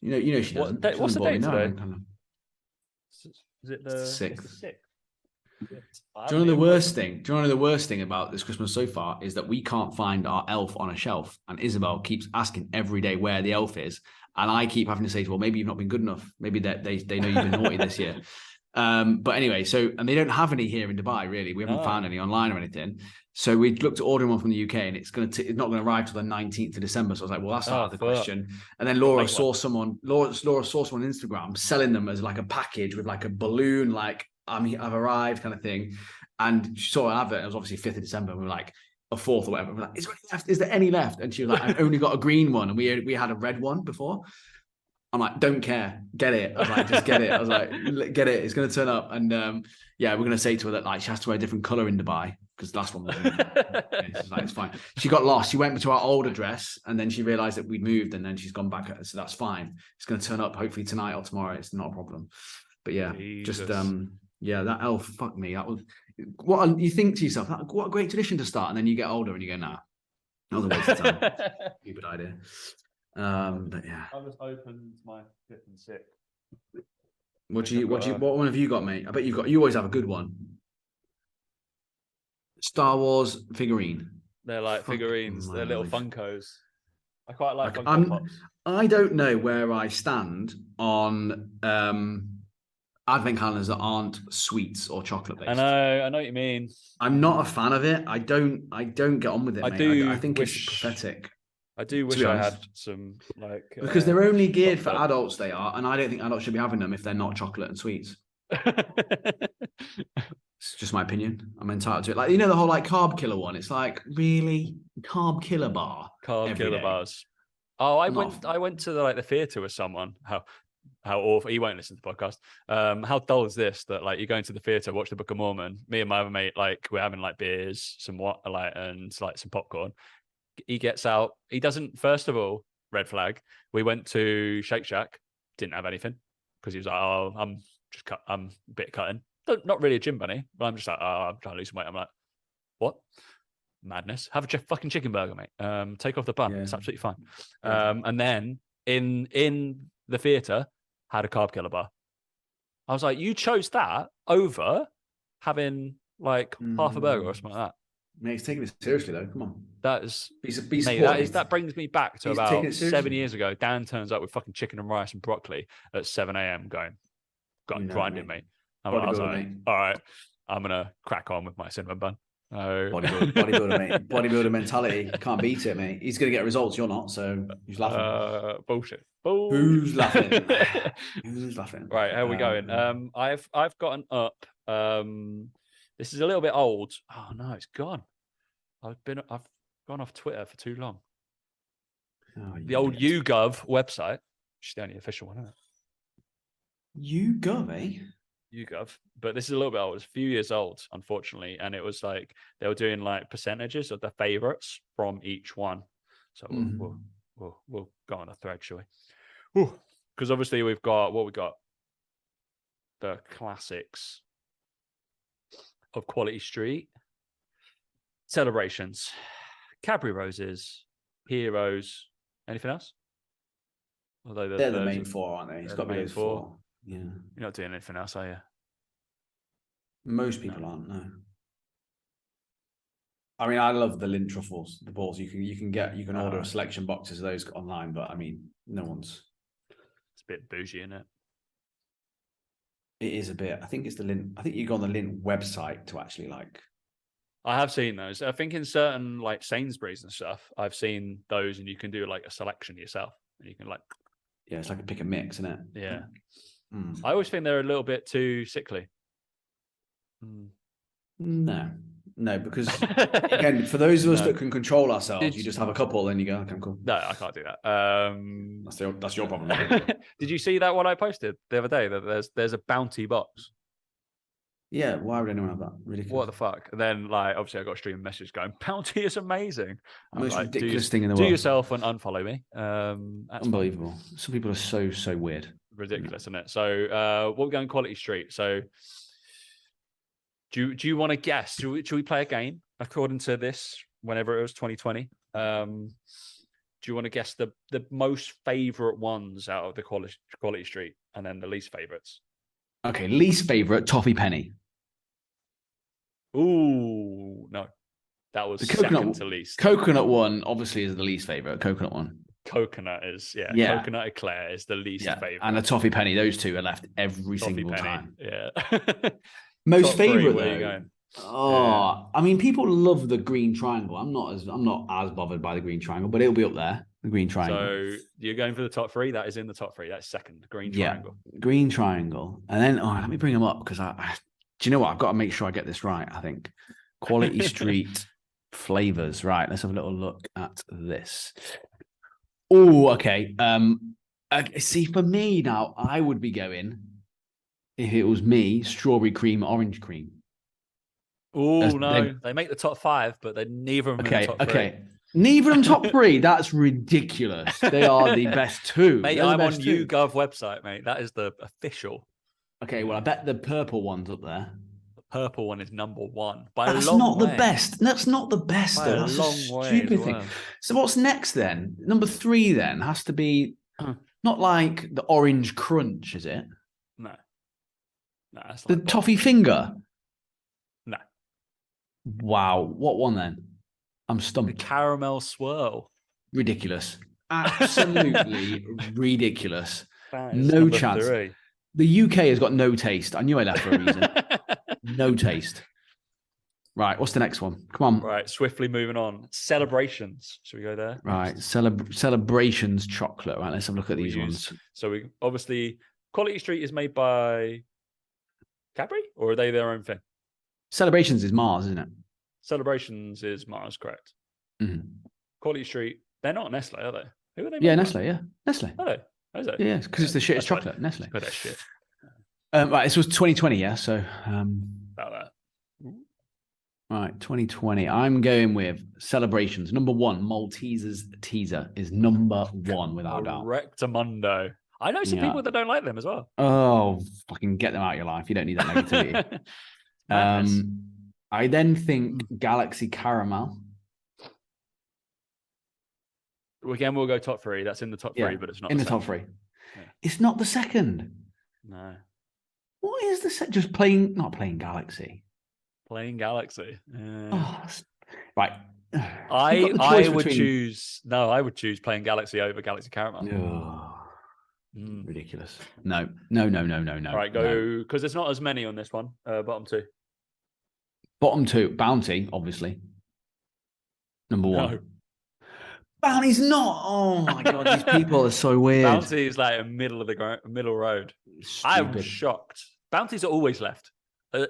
You know she doesn't. What's the date today? Is it the 6th? Do you know the worst thing? Do you know the worst thing about this Christmas so far is that we can't find our elf on a shelf, and Isabel keeps asking every day where the elf is, and I keep having to say to her, well, maybe you've not been good enough. Maybe they know you've been naughty this year. But anyway, and they don't have any here in Dubai, really. We haven't found any online or anything. So we looked at ordering one from the UK, and it's not going to arrive till the 19th of December. So I was like, well, that's out of the question. And then Laura saw someone on Instagram selling them as like a package with like a balloon, like I've arrived kind of thing. And she saw an advert. It was obviously 5th of December. And we were like, a 4th or whatever. We're like, is there any left? And she was like, I've only got a green one. And we had a red one before. I'm like, don't care, get it. I was like, just get it. I was like, get it. It's going to turn up. And we're going to say to her that like she has to wear a different color in Dubai because the last one was. She's like, it's fine. She got lost. She went to our old address and then she realized that we'd moved and then she's gone back. So that's fine. It's going to turn up hopefully tonight or tomorrow. It's not a problem. But yeah, Jesus. That elf, fuck me. That was what you think to yourself. What a great tradition to start, and then you get older and you go, nah, that was a waste of time. Stupid idea. But yeah. I just opened my 5th and 6th. What one have you got, mate? I bet you always have a good one. Star Wars figurine. They're like figurines. They're little Funkos. I quite like Funko Pops. I don't know where I stand on advent calendars that aren't sweets or chocolate based. I know what you mean. I'm not a fan of it. I don't get on with it. I think it's pathetic. I do wish I had some because they're only geared for adults. They are, and I don't think adults should be having them if they're not chocolate and sweets. It's just my opinion. I'm entitled to it. Like the whole carb killer one. It's like really carb killer bar. Carb killer bars. Oh, I went to the theatre with someone. How awful. He won't listen to the podcast. How dull is this that you're going to the theatre, watch the Book of Mormon. Me and my other mate, we're having beers, some and some popcorn. He gets out. He doesn't. First of all, red flag. We went to Shake Shack. Didn't have anything because he was like, "Oh, I'm a bit cutting." not really a gym bunny, but I'm just like, I'm trying to lose some weight. I'm like, what? Madness. Have a fucking chicken burger, mate. Take off the bun. It's absolutely fine. And then in the theatre, had a carb killer bar. I was like, you chose that over having like half a burger or something like that. Mate, he's taking it seriously though. Come on. That is, mate, that brings me back to about 7 years ago. Dan turns up with fucking chicken and rice and broccoli at 7 a.m. grinding me. I was like, all right, I'm gonna crack on with my cinnamon bun. Bodybuilder, mate. Bodybuilder mentality. Can't beat it, mate. He's gonna get results. You're not. So who's laughing? Bullshit. Who's laughing? Who's laughing? Right, how are we going? I've gotten up. This is a little bit old. Oh no, it's gone. I've gone off Twitter for too long. The old YouGov website, which is the only official one, isn't it? YouGov, eh? YouGov, but this is a little bit old. It's a few years old, unfortunately, and it was like they were doing like percentages of the favorites from each one. So we'll go on a thread, shall we? Because obviously we've got the classics of Quality Street, Celebrations, Cadbury Roses, Heroes. Anything else? Although they're the main four, aren't they? It's got to be those four. Yeah. You're not doing anything else, are you? Most people aren't, no. I mean, I love the Lindt truffles, the balls. You can order a selection boxes of those online, but I mean, no one's. It's a bit bougie, isn't it? It is a bit. I think it's the Lindt. I think you go on the Lindt website to actually like. I have seen those. I think in certain like Sainsbury's and stuff, I've seen those, and you can do like a selection yourself. And you can like. Yeah, it's like a pick and mix, isn't it? Yeah. I always think they're a little bit too sickly. No, because again, for those of us that can control ourselves, you just have a couple, then you go, okay, cool. No, I can't do that. That's your problem. Did you see that one I posted the other day? That there's a bounty box. Yeah, why would anyone have that? Ridiculous. What the fuck? And then, like, obviously, I got a stream message going, bounty is amazing. Most like, ridiculous thing in the world. Do yourself and unfollow me. Unbelievable. Fun. Some people are so weird. Ridiculous, isn't it? So, we're going Quality Street. So, do you want to guess? Should we play a game according to this? Whenever it was 2020. Do you want to guess the most favorite ones out of the Quality Street, and then the least favorites? Okay, least favorite toffee penny. Ooh, no, that was second to least. Coconut one obviously is the least favorite. Coconut one. Coconut is Coconut eclair is the least favorite, and a toffee penny. Those two are left every single time. Yeah. Most favorite though. Oh, I mean, people love the green triangle. I'm not as bothered by the green triangle, but it'll be up there. The green triangle. So you're going for the top three. That is in the top three. That's second. Green triangle. Yeah, green triangle, and then let me bring them up because do you know what? I've got to make sure I get this right. I think Quality Street flavors. Right. Let's have a little look at this. Oh, okay. See, for me now, I would be going, if it was me, strawberry cream, orange cream. Oh no, they make the top five, but they're neither of them in the top three. Okay. Neither of them top three. That's ridiculous. They are the best two. Mate, I'm on YouGov website, mate. That is the official. Okay, well, I bet the purple one's up there. The purple one is number one. That's not the best. That's not the best, though. That's a stupid thing. So what's next then? Number three then has to be not like the orange crunch, is it? No. No, that's the toffee finger. No. Wow. What one then? I'm stumped. The caramel swirl. Ridiculous. Absolutely ridiculous. No chance. Three. The UK has got no taste. I knew I left for a reason. No taste. Right. What's the next one? Come on. Right. Swiftly moving on. Celebrations. Should we go there? Right. Celebrations chocolate. Right. Let's have a look at these ones. So we obviously Quality Street is made by Cadbury, or are they their own thing? Celebrations is Mars, isn't it? Celebrations is Mars, correct? Mm-hmm. Quality Street. They're not Nestle, are they? Who are they? Yeah, Nestle. Yeah, Nestle. Are they? Is it? Yeah, because it's the shittest chocolate, Nestle. Got that shit. Right, this was 2020, yeah. So about that. Right, 2020. I'm going with Celebrations. Number one, Maltesers teaser is number one without doubt. Rectamundo. I know some people that don't like them as well. Oh, fucking get them out of your life. You don't need that negativity. I then think Galaxy Caramel. Again, we'll go top 3. That's in the top 3, but it's not in the top 3. Yeah. It's not the second. No. What is the second? Just not playing Galaxy. Playing Galaxy. Right. I would choose playing Galaxy over Galaxy Caramel. Ridiculous. No. All right, go, because there's not as many on this one. Bottom 2. Bottom 2, Bounty, obviously. Number 1. No. Bounty's not. Oh my god, these people are so weird. Bounty is like a middle road. I'm shocked. Bounties are always left.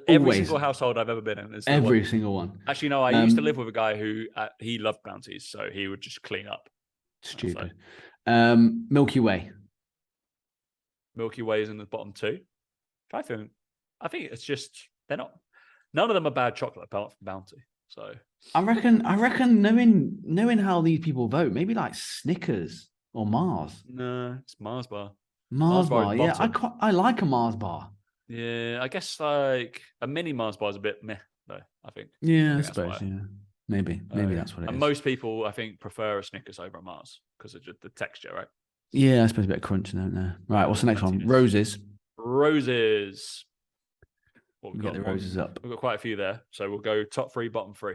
Every single household I've ever been in is every single one. Actually, no, I used to live with a guy who he loved Bounties, so he would just clean up. Stupid. Milky Way. Milky Way is in the bottom 2. I think it's just none of them are bad chocolate apart from Bounty. So I reckon knowing how these people vote, maybe like Snickers or Mars. No, it's Mars bar. Mars bar, yeah. I like a Mars bar. Yeah, I guess like a mini Mars bar is a bit meh, though, I think. Yeah, I suppose, yeah. Maybe that's what it is. And most people, I think, prefer a Snickers over a Mars because of just the texture, right? Yeah, I suppose a bit of crunch, don't there? Right, what's the next one? Roses. What we've got the roses up. We've got quite a few there. So we'll go top 3, bottom 3.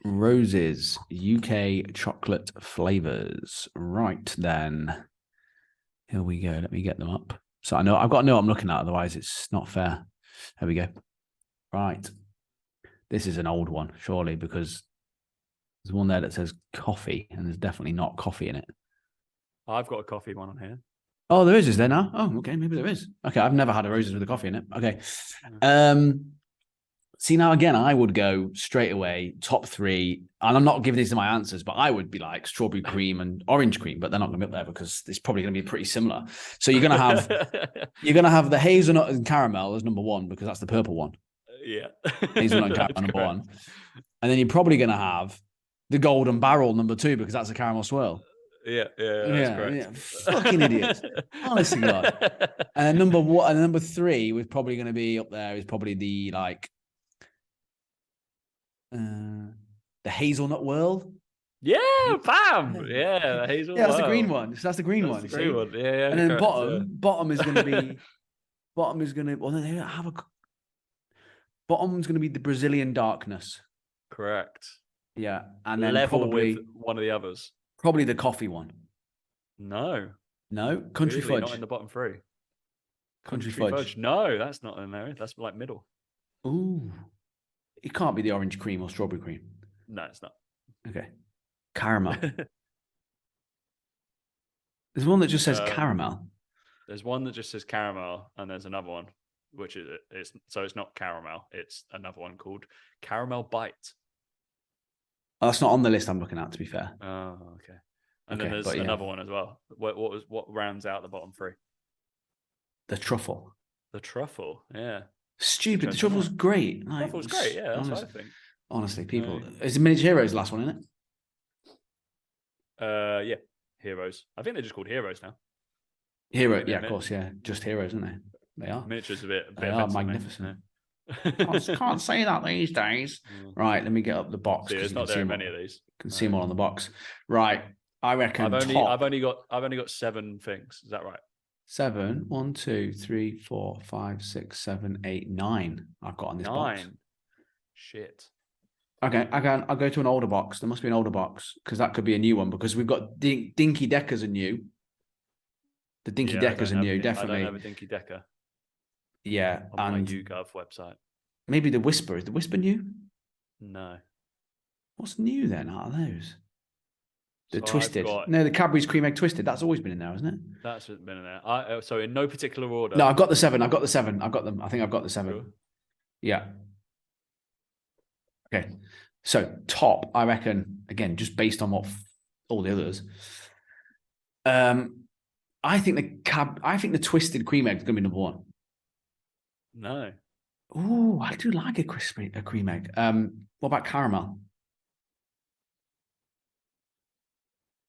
Roses, UK chocolate flavors. Right then. Here we go. Let me get them up. So I've got to know what I'm looking at, otherwise it's not fair. There we go. Right. This is an old one, surely, because there's one there that says coffee, and there's definitely not coffee in it. I've got a coffee one on here. Oh, there is there now? Oh, okay, maybe there is. Okay, I've never had a roses with a coffee in it. Okay. See, now again, I would go straight away, top 3, and I'm not giving these to my answers, but I would be like strawberry cream and orange cream, but they're not going to be up there because it's probably going to be pretty similar. So you're going to have the hazelnut and caramel as number 1 because that's the purple one. Yeah. Hazelnut and caramel number 1. And then you're probably going to have the golden barrel number 2 because that's a caramel swirl. Yeah, that's correct. Yeah. Fucking idiots. Honestly, God. And number 3 was probably going to be up there is probably the the hazelnut world. Yeah, bam. Yeah, the hazelnut. Yeah, that's the green one. So that's the green one. The green one. Yeah. And then bottom is going to be well, then they have a bottom's going to be the Brazilian darkness. Correct. Yeah, and then level probably with one of the others. Probably the coffee one. No, country fudge. Not in the bottom 3. Country fudge. No, that's not in there. That's like middle. Ooh, it can't be the orange cream or strawberry cream. No, it's not. Okay, caramel. There's one that just says caramel. There's one that just says caramel, and there's another one which is so it's not caramel. It's another one called caramel bite. Oh, that's not on the list I'm looking at, to be fair. Oh, okay. And then there's another one as well. What rounds out the bottom 3? The truffle. The truffle, yeah. Stupid. The truffle's great. Like, truffle's great, yeah. That's what I think. Honestly, people. Is it Miniature Heroes the last one, isn't it? Yeah. Heroes. I think they're just called Heroes now. Hero, yeah, of course, yeah. Just Heroes, aren't they? They are. Miniatures a bit. They are magnificent. Can't say that these days. Right, let me get up the box. There's not very many of these. Can see them all on the box. Right, I reckon. I've only got 7 things. Is that right? 7. 1, 2, 3, 4, 5, 6, 7, 8, 9. I've got on this box. 9. Shit. Okay, I'll go to an older box. There must be an older box because that could be a new one because we've got Dinky Deckers are new. The Dinky Deckers are new, definitely. I don't have a Dinky Decker. Yeah, on my YouGov website. Maybe the Whisper. Is the Whisper new? No. What's new then out of those? The Twisted. No, the Cadbury's Cream Egg Twisted. That's always been in there, hasn't it? That's been in there. So in no particular order. No, I've got the 7. I've got them. I think I've got the 7. Sure. Yeah. Okay. So top, I reckon, again, just based on what all the others. I think the Twisted Cream Egg is going to be number 1. No. Oh, I do like a cream egg. What about caramel?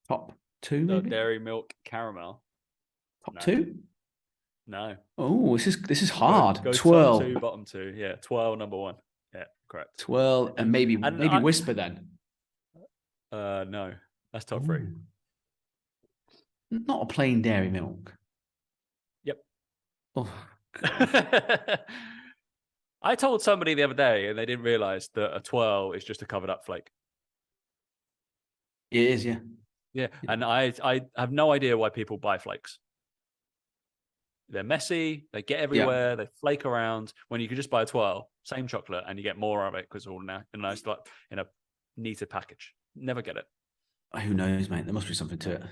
Top 2, maybe? Dairy milk caramel. Top 2? No. Oh, this is hard. Go Twirl. Top 2, bottom 2. Yeah, twirl number 1. Yeah, correct. Twirl and maybe whisper then. No, that's top 3. Not a plain dairy milk. Yep. Oh. I told somebody the other day, and they didn't realize that a twirl is just a covered up flake. It is, yeah. Yeah, and I have no idea why people buy flakes. They're messy, they get everywhere, they flake around, when you could just buy a twirl, same chocolate, and you get more of it because it's all now in a neater package. Never get it. Who knows, mate? There must be something to it.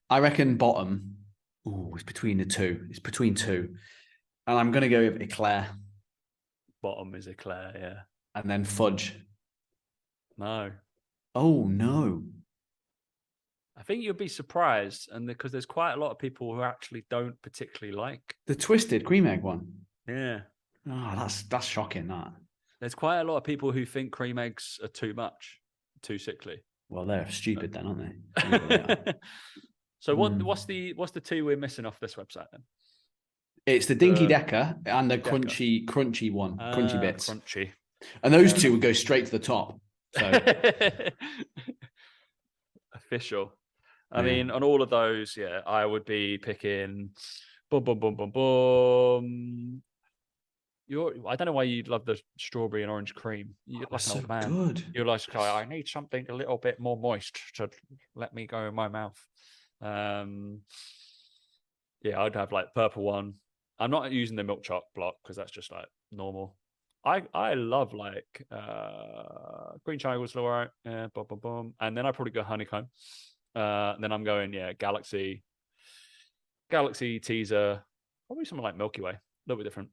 I reckon bottom. Oh, it's between the two. It's between 2. And I'm going to go with eclair. Bottom is eclair, yeah. And then fudge. No. Oh, no. I think you'll be surprised, and because there's quite a lot of people who actually don't particularly like the twisted cream egg one. Yeah. Oh, that's shocking. That there's quite a lot of people who think cream eggs are too much, too sickly. Well, they're stupid then, aren't they? So what's the 2 we're missing off this website then? It's the Dinky Decker and the crunchy one, crunchy bits. Crunchy. And those 2 would go straight to the top. So official. I mean, on all of those, I would be picking boom, boom, boom, boom, boom. I don't know why you love the strawberry and orange cream. You're like an old man. Good. You're like, I need something a little bit more moist to let me go in my mouth. I'd have like purple one. I'm not using the milk choc block because that's just like normal. I love like green china was all right. Boom, boom, boom. And then I probably go honeycomb. Then I'm going Galaxy teaser, probably something like Milky Way, a little bit different.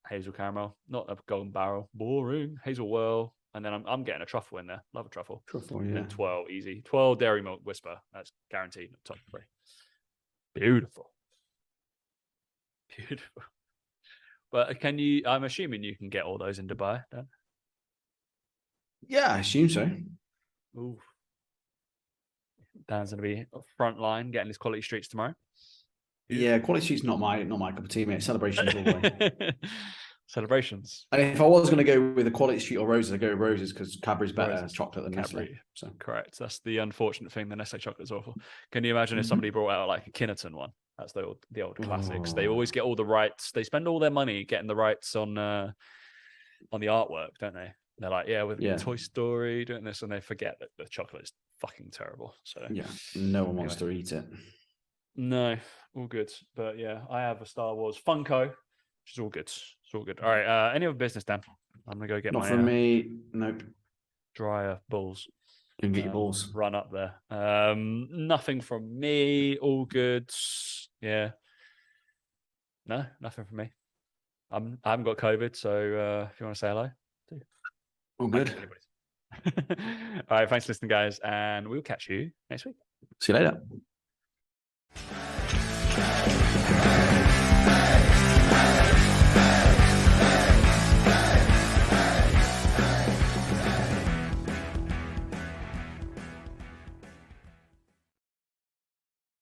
Hazel caramel, not a golden barrel, boring. Hazel whirl, and then I'm getting a truffle in there. Love a truffle. Truffle, yeah. And 12 easy. 12 dairy milk whisper. That's guaranteed top 3. Beautiful. But I'm assuming you can get all those in Dubai, Dan? Yeah, I assume so. Ooh. Dan's going to be front line getting his quality streets tomorrow. Yeah, quality streets not my cup of tea, mate. Celebrations all the way. Celebrations. And if I was going to go with a quality street or roses, I'd go with roses because Cadbury's better chocolate than Nestle. So correct. That's the unfortunate thing. The Nestle chocolate is awful. Can you imagine if somebody brought out like a Kinnerton one? That's the old classics. They always get all the rights. They spend all their money getting the rights on the artwork, don't they? They're like, with Toy Story doing this, and they forget that the chocolate is fucking terrible. So no one wants to eat it. No, all good. But I have a Star Wars Funko, which is all good. It's all good. All right. Any other business, Dan? I'm gonna go get Not from me. Nope. Dryer balls. You can get your balls. Run up there. Nothing from me. All good. Yeah. No, nothing from me. I haven't got COVID, so if you want to say hello, do. All good. All right. Thanks for listening, guys, and we'll catch you next week. See you later.